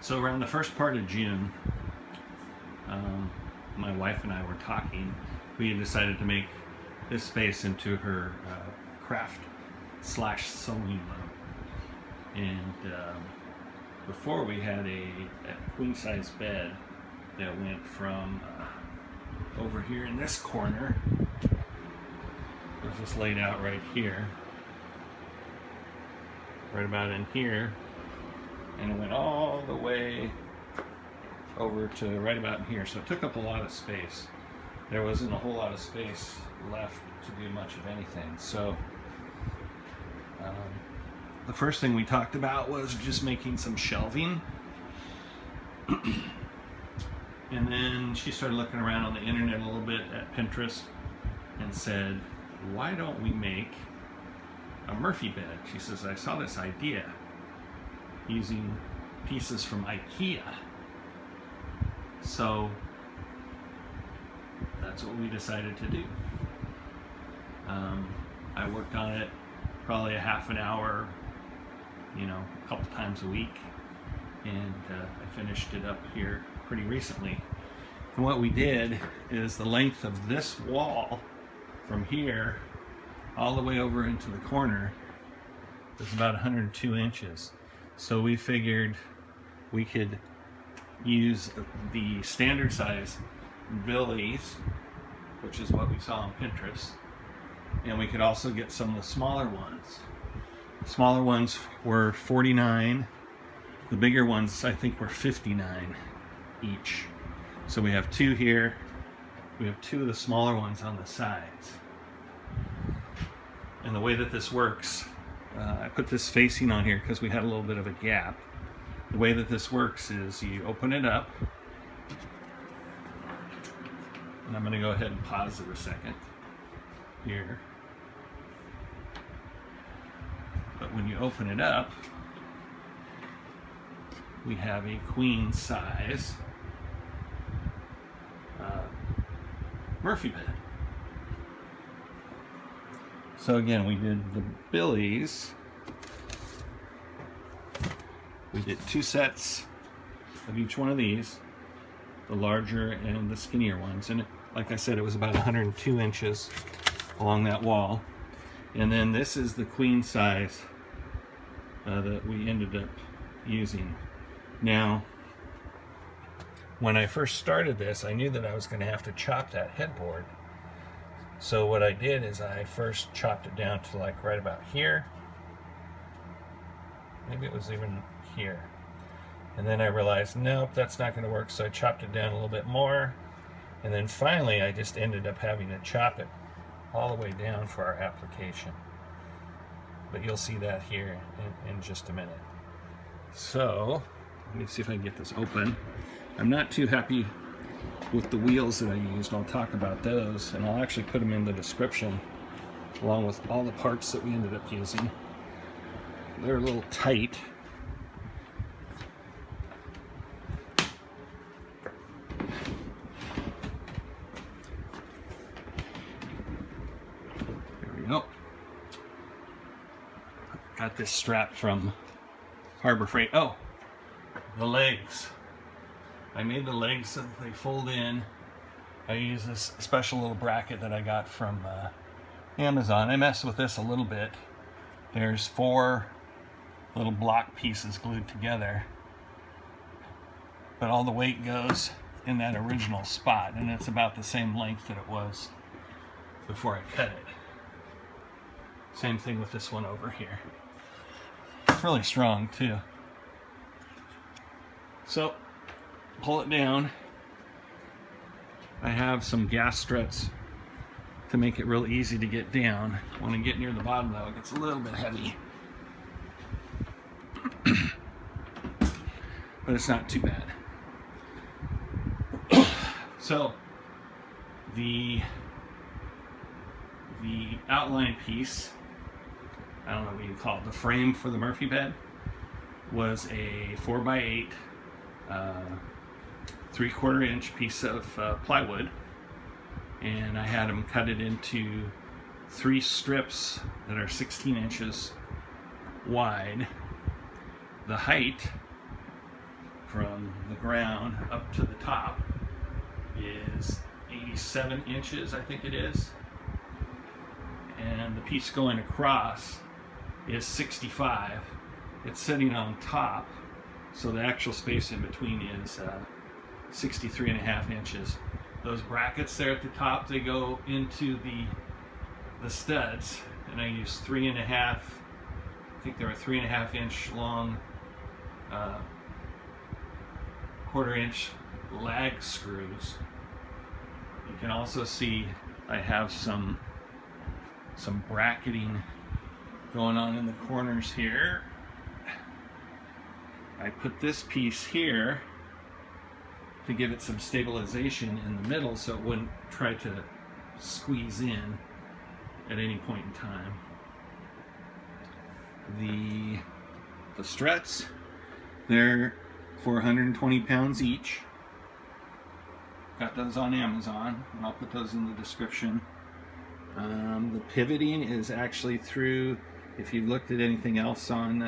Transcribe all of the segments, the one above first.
So around the first part of June, my wife and I were talking. We had decided to make this space into her craft / sewing room. And before we had a queen size bed that went from over here in this corner. It was just laid out right here, right about in here, and it went all the way over to right about in here. So it took up a lot of space. There wasn't a whole lot of space left to do much of anything. So the first thing we talked about was just making some shelving. And then she started looking around on the internet a little bit at Pinterest and said, why don't we make a Murphy bed? She says, I saw this idea using pieces from IKEA. So that's what we decided to do. I worked on it probably a half an hour, a couple times a week, and I finished it up here pretty recently. And what we did is the length of this wall from here all the way over into the corner is about 102 inches. So we figured we could use the standard size billies, which is what we saw on Pinterest, and we could also get some of the smaller ones. The smaller ones were 49. The bigger ones I think were 59 each. So we have two here. We have two of the smaller ones on the sides. And the way that this works, I put this facing on here because we had a little bit of a gap. The way that this works is you open it up, and I'm going to go ahead and pause it a second here. But when you open it up, we have a queen size Murphy bed. So again, we did the billies. We did two sets of each one of these, the larger and the skinnier ones. And like I said, it was about 102 inches along that wall. And then this is the queen size that we ended up using. Now, when I first started this, I knew that I was going to have to chop that headboard. So what I did is I first chopped it down to like right about here. Maybe it was even here. And then I realized, nope, that's not going to work. So I chopped it down a little bit more. And then finally, I just ended up having to chop it all the way down for our application. But you'll see that here in just a minute. So let me see if I can get this open. I'm not too happy with the wheels that I used. I'll talk about those, and I'll actually put them in the description along with all the parts that we ended up using. They're a little tight. There we go. Got this strap from Harbor Freight. Oh, the legs. I made the legs so that they fold in. I use this special little bracket that I got from Amazon. I messed with this a little bit. There's 4 little block pieces glued together, but all the weight goes in that original spot, and it's about the same length that it was before I cut it. Same thing with this one over here. It's really strong too. So pull it down. I have some gas struts to make it real easy to get down. When I get near the bottom though, it gets a little bit heavy. But it's not too bad. So the outline piece, I don't know what you call it, the frame for the Murphy bed was a 4x8 3/4 inch piece of plywood, and I had them cut it into 3 strips that are 16 inches wide. The height from the ground up to the top is 87 inches, I think it is. And the piece going across is 65. It's sitting on top, so the actual space in between is 63.5 inches. Those brackets there at the top, they go into the studs, and I use 3.5, I think they were 3.5 inch long, 1/4 inch lag screws. You can also see I have some bracketing going on in the corners here. I put this piece here to give it some stabilization in the middle so it wouldn't try to squeeze in at any point in time. The struts, they're 420 pounds each. Got those on Amazon, and I'll put those in the description. The pivoting is actually through, if you've looked at anything else on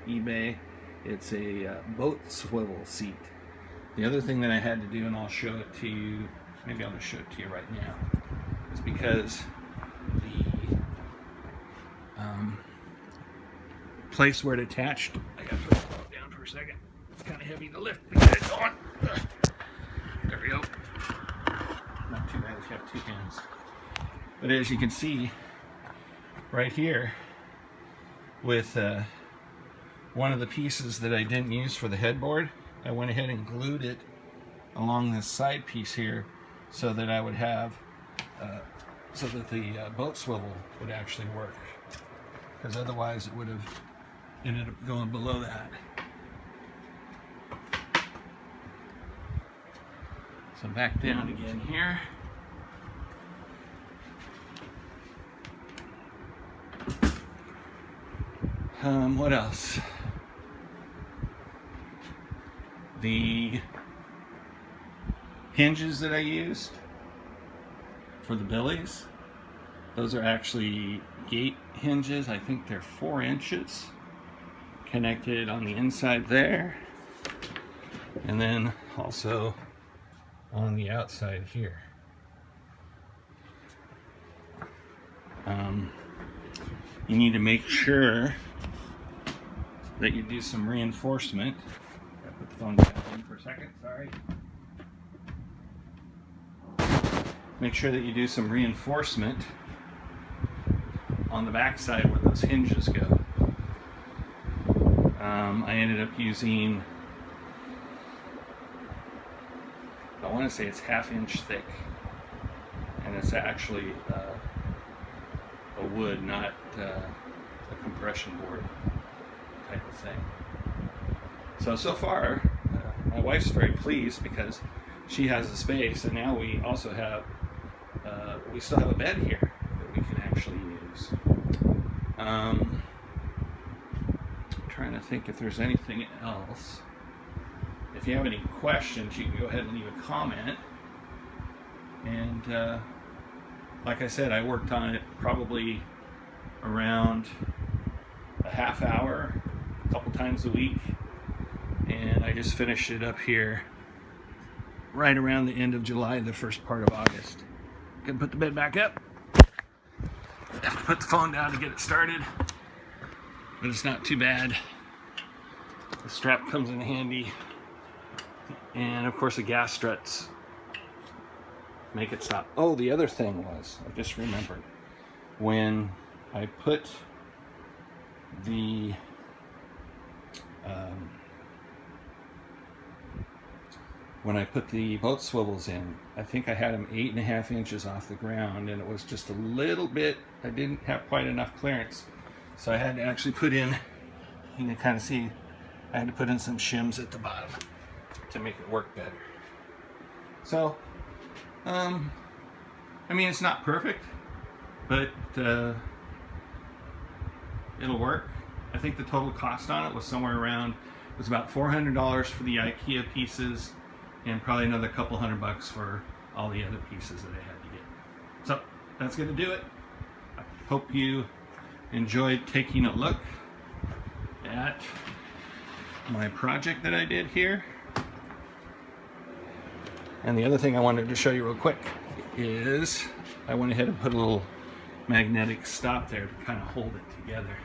eBay, it's a boat swivel seat. The other thing that I had to do, and I'll show it to you, maybe I'll just show it to you right now, is because the place where it attached, I gotta put it down for a second. It's kind of heavy to lift to get it going. There we go. Not too bad if you have two hands. But as you can see right here, with one of the pieces that I didn't use for the headboard, I went ahead and glued it along this side piece here so that I would have, so that the boat swivel would actually work. Because otherwise it would have ended up going below that. So back down again here. What else? The hinges that I used for the billies, those are actually gate hinges. I think they're 4 inches connected on the inside there, and then also on the outside here. You need to make sure that you do some reinforcement. I'll put the phone back in for a second, sorry. Make sure that you do some reinforcement on the back side where those hinges go. I ended up using, I want to say it's 1/2 inch thick, and it's actually a wood, not a compression board type of thing. So far, my wife's very pleased because she has the space, and now we also have, we still have a bed here that we can actually use. I'm trying to think if there's anything else. If you have any questions, you can go ahead and leave a comment. And like I said, I worked on it probably around a half hour, a couple times a week, and I just finished it up here right around the end of July, the first part of August. Gonna put the bed back up. Have to put the phone down to get it started, but it's not too bad. The strap comes in handy, and of course the gas struts make it stop. Oh, the other thing was, I just remembered, when I put the boat swivels in, I think I had them 8.5 inches off the ground, and it was just a little bit, I didn't have quite enough clearance, so I had to actually put in, you can kind of see, I had to put in some shims at the bottom to make it work better. So I mean, it's not perfect, but it'll work. I think the total cost on it was somewhere around, it was about $400 for the IKEA pieces, and probably another couple $100 for all the other pieces that I had to get. So that's going to do it. I hope you enjoyed taking a look at my project that I did here. And the other thing I wanted to show you real quick is I went ahead and put a little magnetic stop there to kind of hold it together.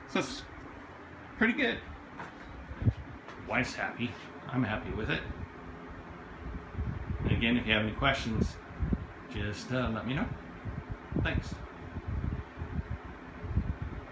So it's pretty good. Wife's happy. I'm happy with it. And again, if you have any questions, just let me know. Thanks.